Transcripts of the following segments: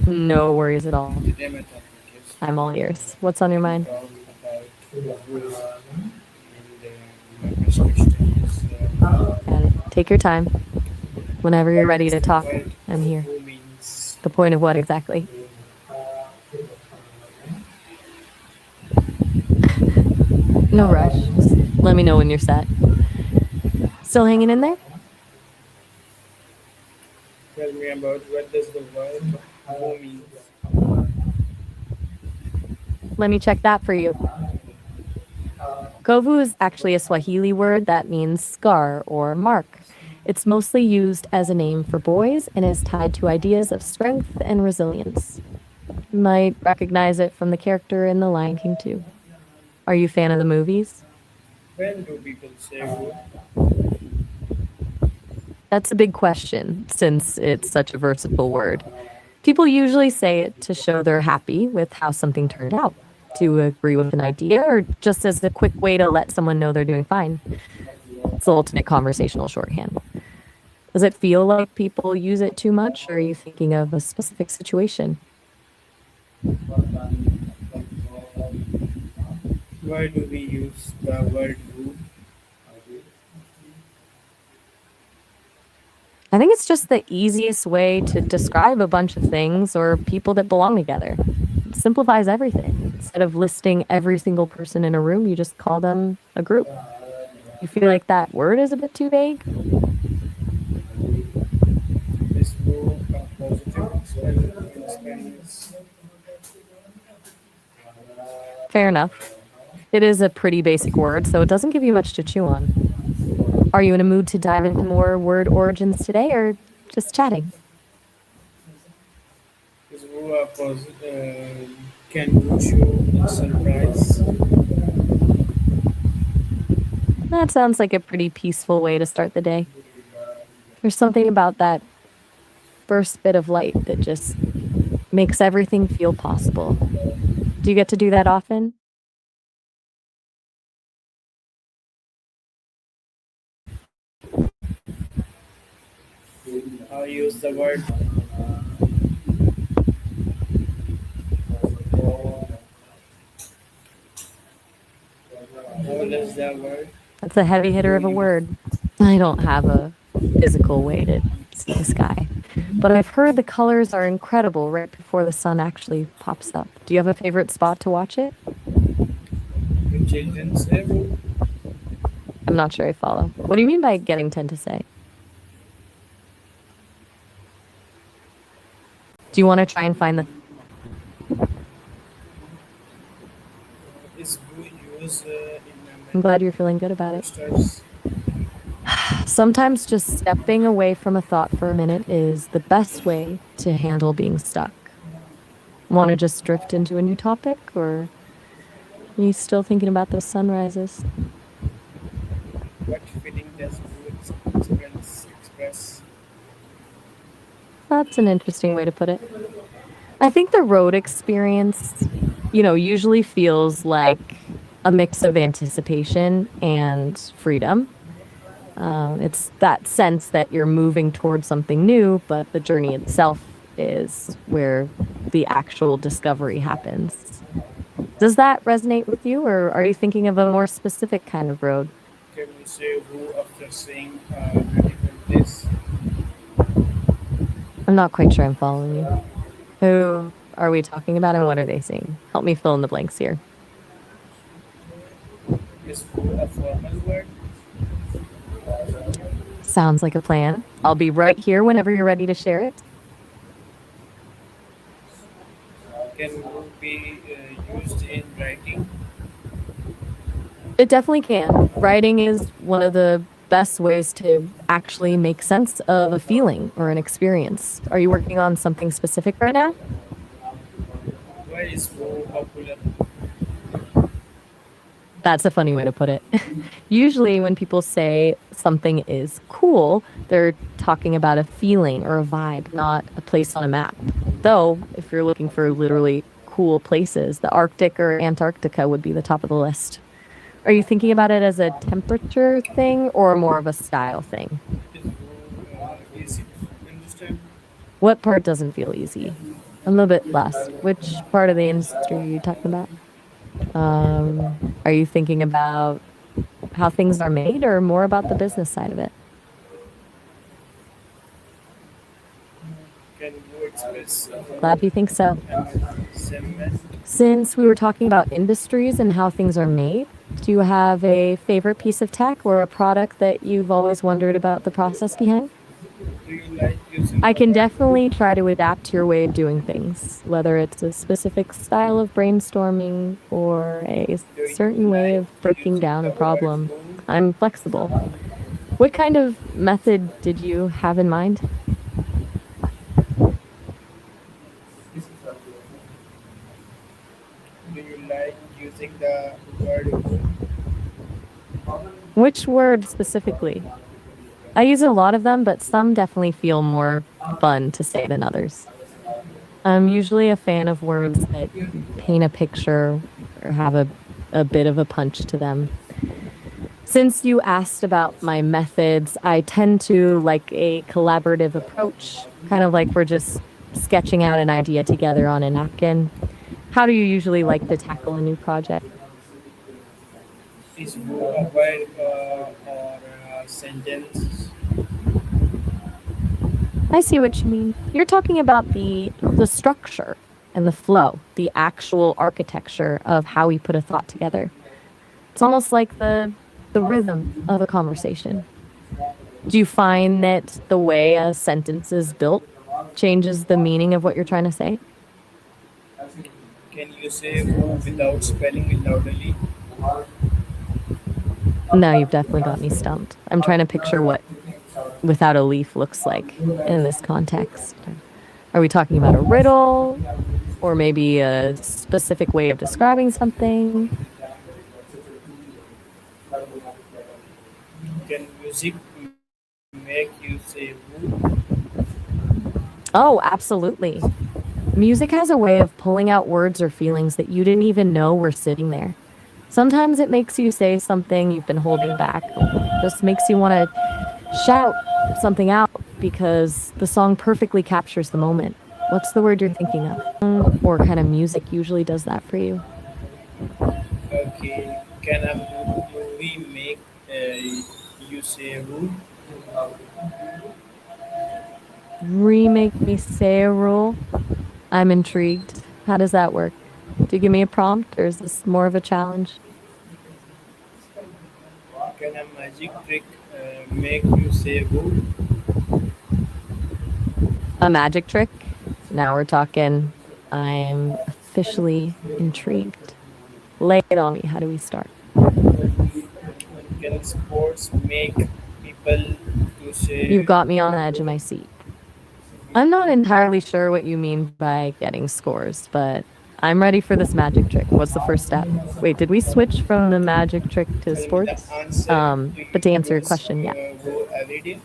No worries at all. Today my topic is I'm all ears. What's on your to mind? talk about rules, and my first question is Got it. Take your time. Whenever you're what ready is to the talk, word I'm here. who means? The point of what exactly? No rush. Just let me know when you're set. Still hanging in there? Tell me about what does the word who means? Let me check that for you. Kovu is actually a Swahili word that means scar or mark. It's mostly used as a name for boys and is tied to ideas of strength and resilience. You might recognize it from the character in The Lion King too. Are you a fan of the movies? When do people say who? That's a big question since it's such a versatile word. People usually say it to show they're happy with how something turned out, to agree with an idea, or just as a quick way to let someone know they're doing fine. It's the ultimate conversational shorthand. Does it feel like people use it too much, or are you thinking of a specific situation? Why do we use the word who? I think it's just the easiest way to describe a bunch of things or people that belong together. It simplifies everything. Instead of listing every single person in a room, you just call them a group. You feel like that word is a bit too vague? Is who a positive experience? Fair enough. It is a pretty basic word, so it doesn't give you much to chew on. Are you in a mood to dive into more word origins today or just chatting? Is who a can who show a surprise? That sounds like a pretty peaceful way to start the day. There's something about that first bit of light that just makes everything feel possible. Do you get to do that often? I use the word. What is the word? That's a heavy hitter Who of a use? word. I don't have a physical way to see the sky, but I've heard the colors are incredible right before the sun actually pops up. Do you have a favorite spot to watch it? The children say who? I'm not sure I follow. What do you mean by getting 10 to say? Do you want to try and find the. Is who use in I'm many glad you're feeling good about it. posters? Sometimes just stepping away from a thought for a minute is the best way to handle being stuck. Want to just drift into a new topic, or are you still thinking about the sunrises? What feeling does who express? That's an interesting way to put it. I think the road experience, usually feels like a mix of anticipation and freedom. It's that sense that you're moving towards something new, but the journey itself is where the actual discovery happens. Does that resonate with you, or are you thinking of a more specific kind of road? Can you say who after seeing beautiful place? I'm not quite sure I'm following you. Who are we talking about and what are they saying? Help me fill in the blanks here. Is who a formal word? Sounds like a plan. I'll be right here whenever you're ready to share it. Can who be used in writing? It definitely can. Writing is one of the best ways to actually make sense of a feeling or an experience. Are you working on something specific right now? Why is who popular? That's a funny way to put it. Usually, when people say something is cool, they're talking about a feeling or a vibe, not a place on a map. Though, if you're looking for literally cool places, the Arctic or Antarctica would be the top of the list. Are you thinking about it as a temperature thing or more of a style thing? What part doesn't feel easy? A little bit less. Which part of the industry are you talking about? Are you thinking about how things are made or more about the business side of it? Can you express Glad you think so. amazement? Since we were talking about industries and how things are made, do you have a favorite piece of tech or a product that you've always wondered about the process behind? Do you like using I the can word definitely try to adapt to your way of doing things, whether it's a specific style of brainstorming or a do you certain way like of breaking using down the a word problem. move? I'm flexible. What kind of method did you have in mind? Do you like using the word move? Which word specifically? I use a lot of them, but some definitely feel more fun to say than others. I'm usually a fan of words that paint a picture or have a bit of a punch to them. Since you asked about my methods, I tend to like a collaborative approach, kind of like we're just sketching out an idea together on a napkin. How do you usually like to tackle a new project? Is move a word or a sentence? I see what you mean. You're talking about the structure and the flow, the actual architecture of how we put a thought together. It's almost like the rhythm of a conversation. Do you find that the way a sentence is built changes the meaning of what you're trying to say? Can you say move without spelling it loudly? No, you've definitely got me stumped. I'm trying to picture what without a leaf looks like in this context. Are we talking about a riddle or maybe a specific way of describing something? Can music make you say move? Oh, absolutely. Music has a way of pulling out words or feelings that you didn't even know were sitting there. Sometimes it makes you say something you've been holding back, or just makes you want to shout something out because the song perfectly captures the moment. What's the word you're thinking of? Or kind of music usually does that for you? Okay. Can a movie make you say move? Remake me say a rule. I'm intrigued. How does that work? Do you give me a prompt or is this more of a challenge? Can a magic trick make you say move? A magic trick? Now we're talking. I'm officially intrigued. Lay it on me. How do we start? Can sports make people to You've say got me on the edge of my seat. I'm not entirely sure what you mean by getting scores, but I'm ready for this magic trick. What's the first step? Wait, did we switch from the magic trick to tell me the sports? answer? Do But you to answer your just question, yeah. go every day?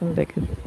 I'm a bit confused.